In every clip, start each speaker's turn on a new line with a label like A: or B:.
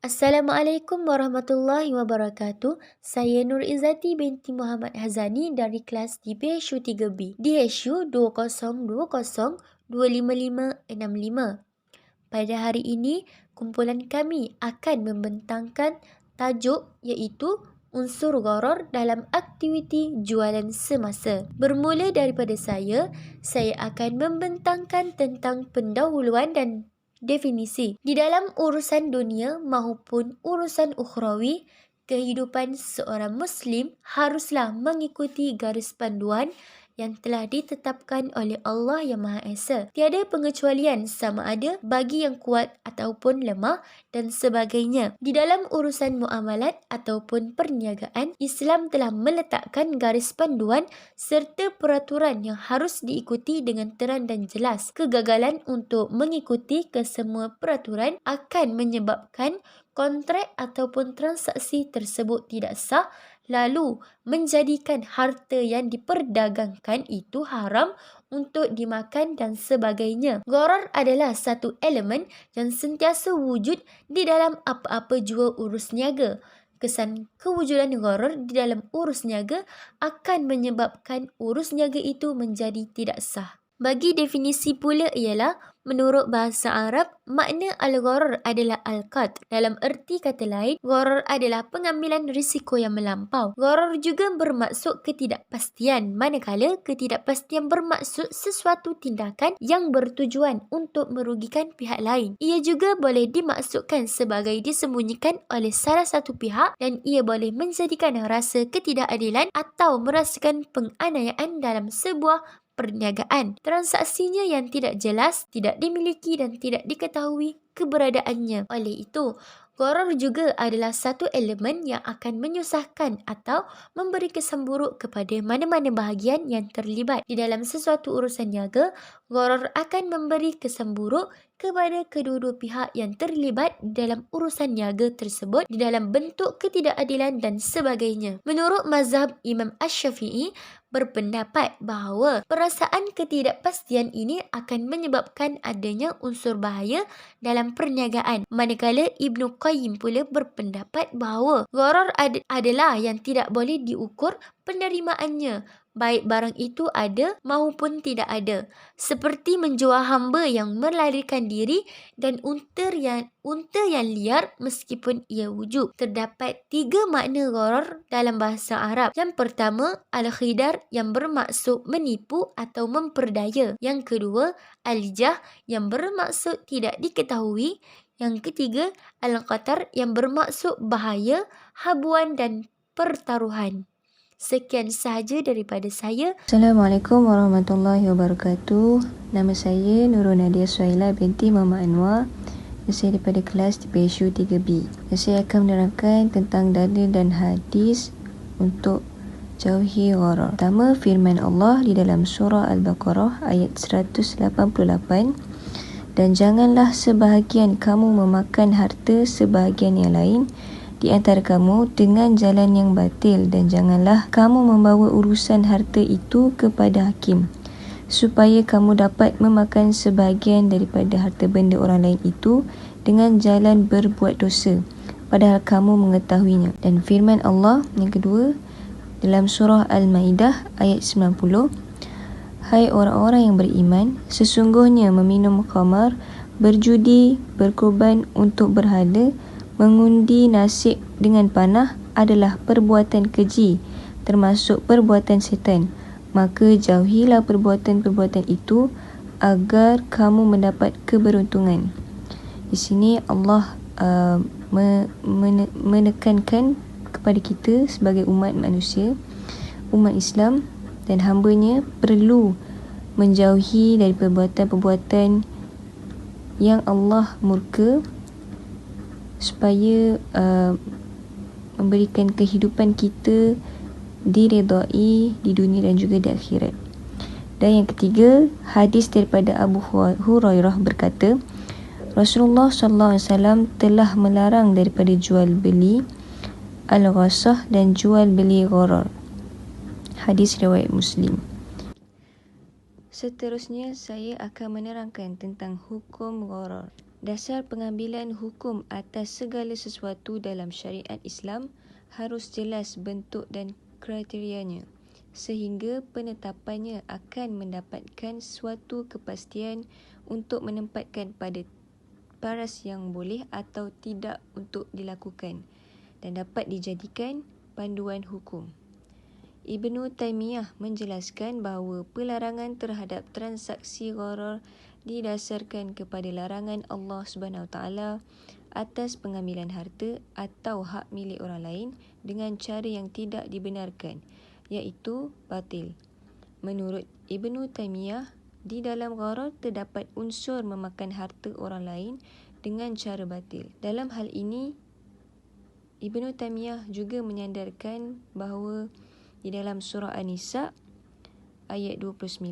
A: Assalamualaikum warahmatullahi wabarakatuh. Saya Nur Izzati binti Muhammad Hazani dari kelas di DPSU 3B. DSU 2020255565. Pada hari ini, kumpulan kami akan membentangkan tajuk iaitu unsur gharar dalam aktiviti jualan semasa. Bermula daripada saya akan membentangkan tentang pendahuluan dan definisi. Di dalam urusan dunia maupun urusan ukhrawi, kehidupan seorang Muslim haruslah mengikuti garis panduan yang telah ditetapkan oleh Allah yang Maha Esa. Tiada pengecualian sama ada bagi yang kuat ataupun lemah dan sebagainya. Di dalam urusan muamalat ataupun perniagaan, Islam telah meletakkan garis panduan serta peraturan yang harus diikuti dengan terang dan jelas. Kegagalan untuk mengikuti kesemua peraturan akan menyebabkan kontrak ataupun transaksi tersebut tidak sah, lalu menjadikan harta yang diperdagangkan itu haram untuk dimakan dan sebagainya. Gharar adalah satu elemen yang sentiasa wujud di dalam apa-apa jua urus niaga. Kesan kewujudan gharar di dalam urus niaga akan menyebabkan urus niaga itu menjadi tidak sah. Bagi definisi pula ialah, menurut bahasa Arab, makna al-gharar adalah al-qad. Dalam erti kata lain, gharar adalah pengambilan risiko yang melampau. Gharar juga bermaksud ketidakpastian, manakala ketidakpastian bermaksud sesuatu tindakan yang bertujuan untuk merugikan pihak lain. Ia juga boleh dimaksudkan sebagai disembunyikan oleh salah satu pihak dan ia boleh menjadikan rasa ketidakadilan atau merasakan penganiayaan dalam sebuah perniagaan. Transaksinya yang tidak jelas, tidak dimiliki dan tidak diketahui keberadaannya. Oleh itu, gharar juga adalah satu elemen yang akan menyusahkan atau memberi kesan buruk kepada mana-mana bahagian yang terlibat. Di dalam sesuatu urusan niaga, gharar akan memberi kesan buruk kepada kedua-dua pihak yang terlibat dalam urusan niaga tersebut di dalam bentuk ketidakadilan dan sebagainya. Menurut mazhab Imam Ash-Syafi'i, berpendapat bahawa perasaan ketidakpastian ini akan menyebabkan adanya unsur bahaya dalam perniagaan. Manakala Ibnu Qayyim pula berpendapat bahawa gharar adalah yang tidak boleh diukur penerimaannya, baik barang itu ada maupun tidak ada. Seperti menjual hamba yang melarikan diri dan unta yang liar meskipun ia wujud. Terdapat 3 makna gharar dalam bahasa Arab. Yang pertama, al-khidar yang bermaksud menipu atau memperdaya. Yang kedua, al-jah yang bermaksud tidak diketahui. Yang ketiga, al-qatar yang bermaksud bahaya, habuan dan pertaruhan. Sekian sahaja daripada saya.
B: Assalamualaikum warahmatullahi wabarakatuh. Nama saya Nurul Nadia Suhaila binti Mama Anwar. Saya daripada kelas di DPSU 3B. Saya akan menerangkan tentang dalil dan hadis untuk jauhi gharar. Pertama, firman Allah di dalam surah Al-Baqarah ayat 188. Dan janganlah sebahagian kamu memakan harta sebahagian yang lain di antara kamu dengan jalan yang batil, dan janganlah kamu membawa urusan harta itu kepada hakim supaya kamu dapat memakan sebahagian daripada harta benda orang lain itu dengan jalan berbuat dosa padahal kamu mengetahuinya. Dan firman Allah yang kedua dalam surah Al-Maidah ayat 90, hai orang-orang yang beriman, sesungguhnya meminum khamar, berjudi, berkorban untuk berhala, mengundi nasib dengan panah adalah perbuatan keji, termasuk perbuatan setan. Maka jauhilah perbuatan-perbuatan itu agar kamu mendapat keberuntungan. Di sini Allah menekankan kepada kita sebagai umat manusia, umat Islam dan hambanya perlu menjauhi dari perbuatan-perbuatan yang Allah murka supaya memberikan kehidupan kita diredai di dunia dan juga di akhirat. Dan yang ketiga, hadis daripada Abu Hurairah berkata, Rasulullah SAW telah melarang daripada jual beli al-ghasah dan jual beli gharar. Hadis riwayat Muslim. Seterusnya saya akan menerangkan tentang hukum gharar. Dasar pengambilan hukum atas segala sesuatu dalam syariat Islam harus jelas bentuk dan kriterianya, sehingga penetapannya akan mendapatkan suatu kepastian untuk menempatkan pada paras yang boleh atau tidak untuk dilakukan dan dapat dijadikan panduan hukum. Ibnu Taimiyah menjelaskan bahawa pelarangan terhadap transaksi gharar didasarkan kepada larangan Allah SWT atas pengambilan harta atau hak milik orang lain dengan cara yang tidak dibenarkan, iaitu batil. Menurut Ibnu Taimiyah, di dalam gharar terdapat unsur memakan harta orang lain dengan cara batil. Dalam hal ini, Ibnu Taimiyah juga menyandarkan bahawa di dalam surah An-Nisa ayat 29,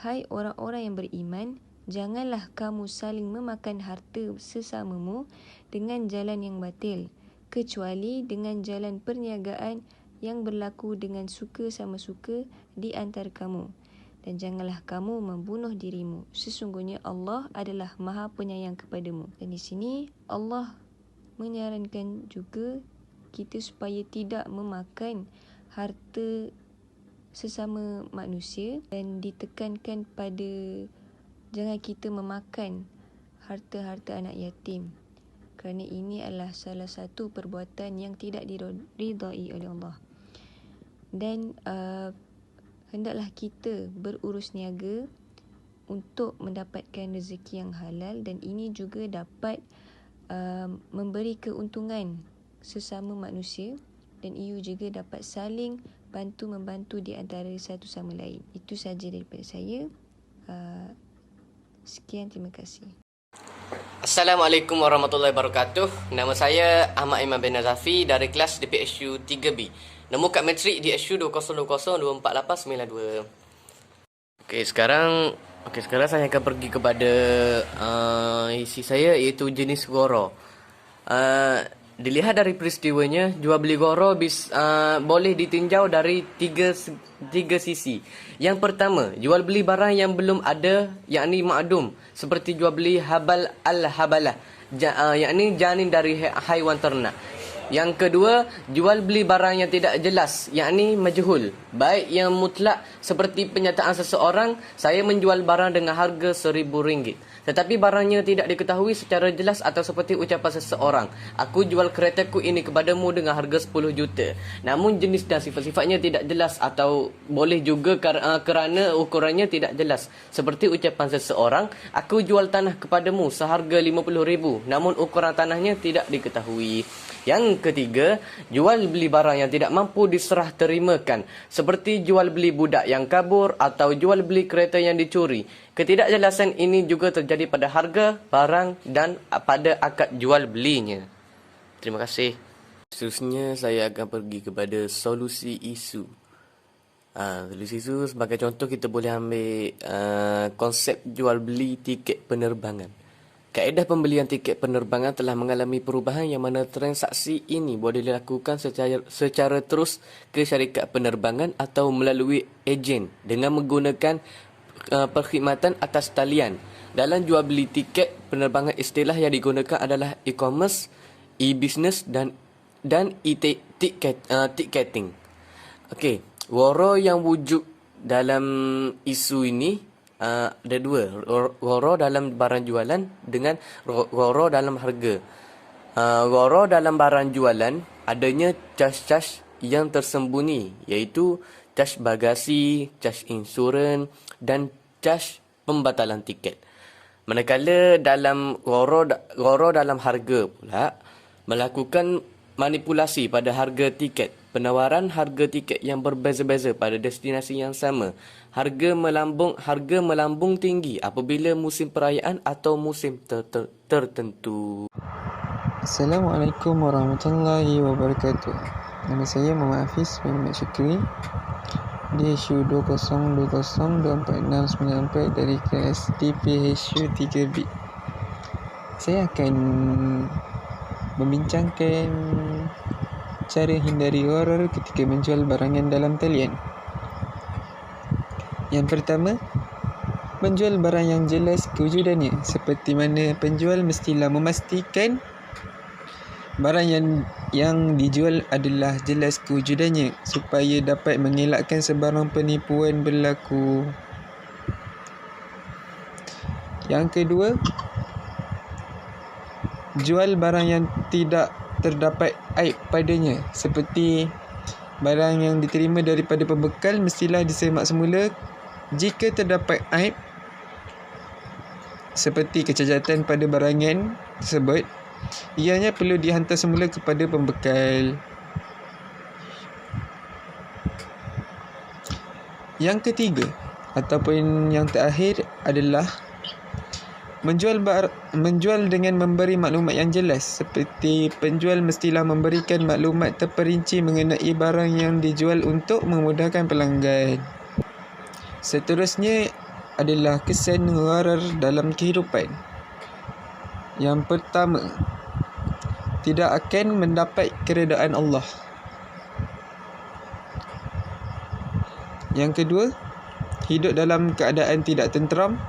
B: hai orang-orang yang beriman, janganlah kamu saling memakan harta sesamamu dengan jalan yang batil, kecuali dengan jalan perniagaan yang berlaku dengan suka sama suka di antara kamu. Dan janganlah kamu membunuh dirimu. Sesungguhnya Allah adalah Maha Penyayang kepadamu. Dan di sini Allah menyarankan juga kita supaya tidak memakan harta sesama manusia dan ditekankan pada jangan kita memakan harta-harta anak yatim, kerana ini adalah salah satu perbuatan yang tidak diridai oleh Allah. Dan hendaklah kita berurus niaga untuk mendapatkan rezeki yang halal, dan ini juga dapat memberi keuntungan sesama manusia, dan ia juga dapat saling bantu-membantu di antara satu sama lain. Itu sahaja daripada saya. Sekian, terima kasih.
C: Assalamualaikum warahmatullahi wabarakatuh. Nama saya Ahmad Iman bin Nazafi dari kelas DPSU 3B. Nombor kad matrik DSU 20024892. Okey, sekarang saya akan pergi kepada isi saya, iaitu jenis goro. Dilihat dari peristiwanya, jual beli goro boleh ditinjau dari tiga sisi. Yang pertama, jual beli barang yang belum ada, yakni ma'dum, seperti jual beli habal al-habalah, yakni janin dari haiwan ternak. Yang kedua, jual beli barang yang tidak jelas, yakni majhul, baik yang mutlak seperti penyataan seseorang, saya menjual barang dengan harga RM1,000, tetapi barangnya tidak diketahui secara jelas, atau seperti ucapan seseorang, aku jual keretaku ini kepadamu dengan harga 10 juta. Namun jenis dan sifat-sifatnya tidak jelas, atau boleh juga kerana ukurannya tidak jelas, seperti ucapan seseorang, aku jual tanah kepadamu seharga RM50,000, namun ukuran tanahnya tidak diketahui. Yang ketiga, jual beli barang yang tidak mampu diserah terimakan, seperti jual beli budak yang kabur atau jual beli kereta yang dicuri. Ketidakjelasan ini juga terjadi pada harga barang dan pada akad jual belinya. Terima kasih. Seterusnya saya akan pergi kepada solusi isu. Solusi isu sebagai contoh, kita boleh ambil konsep jual beli tiket penerbangan. Kaedah pembelian tiket penerbangan telah mengalami perubahan, yang mana transaksi ini boleh dilakukan secara terus ke syarikat penerbangan atau melalui ejen dengan menggunakan perkhidmatan atas talian. Dalam jual beli tiket penerbangan, istilah yang digunakan adalah e-commerce, e-business dan e-ticketing. Okey, waro yang wujud dalam isu ini ada dua, goro dalam barang jualan dengan goro dalam harga. Goro dalam barang jualan adanya cas-cas yang tersembunyi, iaitu cas bagasi, cas insurans dan cas pembatalan tiket. Manakala dalam goro dalam harga pula melakukan manipulasi pada harga tiket, penawaran harga tiket yang berbeza-beza pada destinasi yang sama. Harga melambung tinggi apabila musim perayaan atau musim tertentu.
D: Assalamualaikum warahmatullahi wabarakatuh. Nama saya Muhammad Hafiz bin Ahmad Syukri, DSU 20202469 dari kelas DPSU 3B. Saya akan membincangkan cara hindari gharar ketika menjual barangan dalam talian. Yang pertama, menjual barang yang jelas kewujudannya, seperti mana penjual mestilah memastikan barang yang dijual adalah jelas kewujudannya supaya dapat mengelakkan sebarang penipuan berlaku. Yang kedua, jual barang yang tidak terdapat aib padanya, seperti barang yang diterima daripada pembekal mestilah disemak semula. Jika terdapat aib seperti kecacatan pada barangan tersebut, ianya perlu dihantar semula kepada pembekal. Yang ketiga ataupun yang terakhir adalah menjual dengan memberi maklumat yang jelas, seperti penjual mestilah memberikan maklumat terperinci mengenai barang yang dijual untuk memudahkan pelanggan. Seterusnya adalah kesan gharar dalam kehidupan. Yang pertama, tidak akan mendapat keredaan Allah. Yang kedua, hidup dalam keadaan tidak tenteram.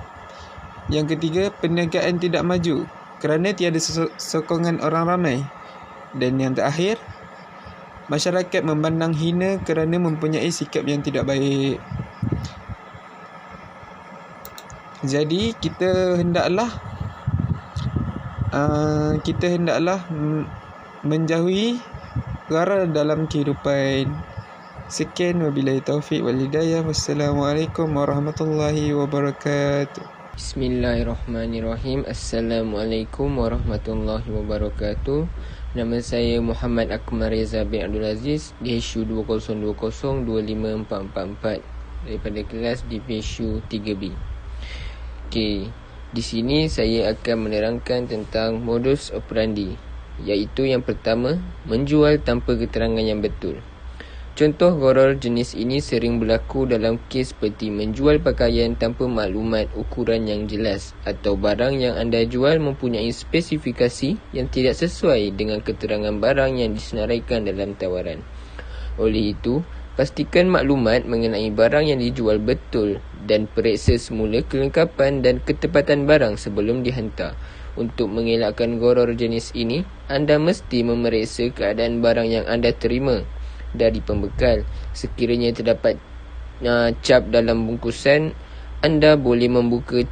D: Yang ketiga, perniagaan tidak maju kerana tiada sokongan orang ramai. Dan yang terakhir, masyarakat memandang hina kerana mempunyai sikap yang tidak baik. Jadi kita hendaklah menjauhi gharar dalam kehidupan. Sekian, wabillahi taufiq wal hidayah. Wassalamualaikum warahmatullahi wabarakatuh.
E: Bismillahirrahmanirrahim. Assalamualaikum warahmatullahi wabarakatuh. Nama saya Muhammad Akmal Reza bin Abdul Aziz, DHU 2020-25444 daripada kelas DPSU 3B. Okey, di sini saya akan menerangkan tentang modus operandi, iaitu yang pertama, menjual tanpa keterangan yang betul. Contoh gharar jenis ini sering berlaku dalam kes seperti menjual pakaian tanpa maklumat ukuran yang jelas, atau barang yang anda jual mempunyai spesifikasi yang tidak sesuai dengan keterangan barang yang disenaraikan dalam tawaran. Oleh itu, pastikan maklumat mengenai barang yang dijual betul dan periksa semula kelengkapan dan ketepatan barang sebelum dihantar. Untuk mengelakkan gharar jenis ini, anda mesti memeriksa keadaan barang yang anda terima dari pembekal. Sekiranya terdapat cap dalam bungkusan, anda boleh membuka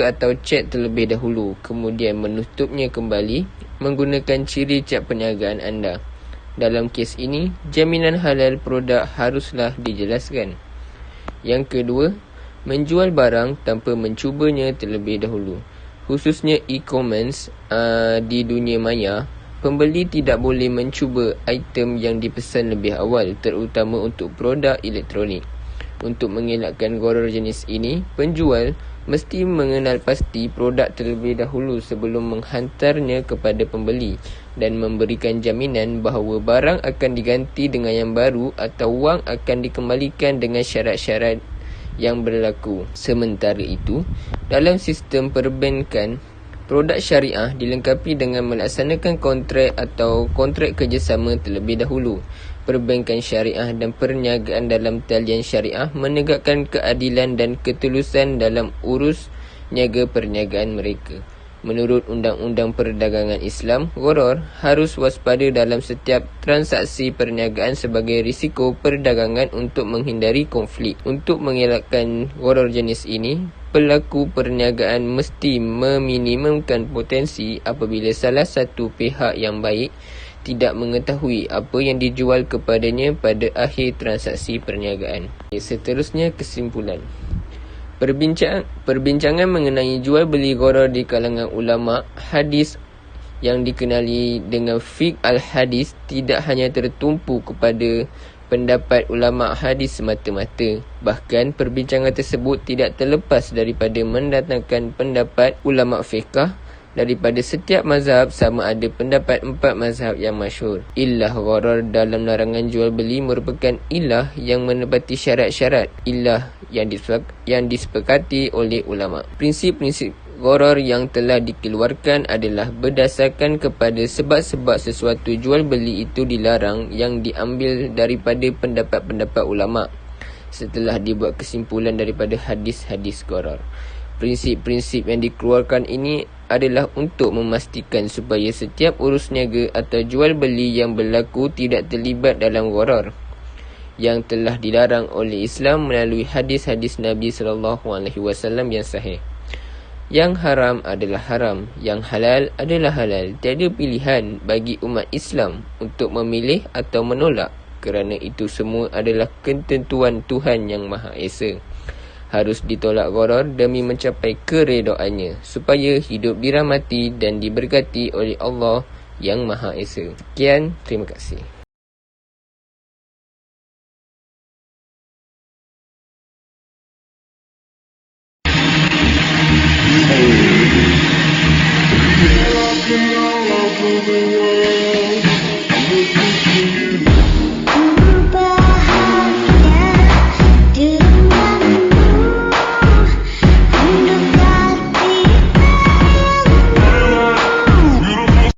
E: atau cek terlebih dahulu, kemudian menutupnya kembali menggunakan ciri cap perniagaan anda. Dalam kes ini, jaminan halal produk haruslah dijelaskan. Yang kedua, menjual barang tanpa mencubanya terlebih dahulu. Khususnya e-commerce di dunia maya, pembeli tidak boleh mencuba item yang dipesan lebih awal, terutama untuk produk elektronik. Untuk mengelakkan gharar jenis ini, penjual mesti mengenal pasti produk terlebih dahulu sebelum menghantarnya kepada pembeli dan memberikan jaminan bahawa barang akan diganti dengan yang baru atau wang akan dikembalikan dengan syarat-syarat yang berlaku. Sementara itu, dalam sistem perbankan, produk syariah dilengkapi dengan melaksanakan kontrak atau kontrak kerjasama terlebih dahulu. Perbankan syariah dan perniagaan dalam talian syariah menegakkan keadilan dan ketulusan dalam urus niaga perniagaan mereka. Menurut Undang-Undang Perdagangan Islam, gharar harus waspada dalam setiap transaksi perniagaan sebagai risiko perdagangan untuk menghindari konflik. Untuk mengelakkan gharar jenis ini, pelaku perniagaan mesti meminimumkan potensi apabila salah satu pihak yang baik tidak mengetahui apa yang dijual kepadanya pada akhir transaksi perniagaan. Seterusnya, kesimpulan. Perbincangan mengenai jual beli gharar di kalangan ulama hadis yang dikenali dengan fiqh al-hadis tidak hanya tertumpu kepada pendapat ulama hadis semata-mata. Bahkan perbincangan tersebut tidak terlepas daripada mendatangkan pendapat ulama fiqh daripada setiap mazhab, sama ada pendapat 4 mazhab yang masyhur. Illah gharar dalam larangan jual beli merupakan illah yang menepati syarat-syarat illah yang disepakati oleh ulama. Prinsip-prinsip gharar yang telah dikeluarkan adalah berdasarkan kepada sebab-sebab sesuatu jual beli itu dilarang yang diambil daripada pendapat-pendapat ulama. setelah dibuat kesimpulan daripada hadis-hadis gharar. Prinsip-prinsip yang dikeluarkan ini adalah untuk memastikan supaya setiap urus niaga atau jual beli yang berlaku tidak terlibat dalam gharar yang telah dilarang oleh Islam melalui hadis-hadis Nabi SAW yang sahih. Yang haram adalah haram, yang halal adalah halal. Tiada pilihan bagi umat Islam untuk memilih atau menolak, kerana itu semua adalah ketentuan Tuhan Yang Maha Esa. Harus ditolak gharar demi mencapai keredoannya, supaya hidup dirahmati dan diberkati oleh Allah Yang Maha Esa. Sekian, terima kasih.
F: Love the world.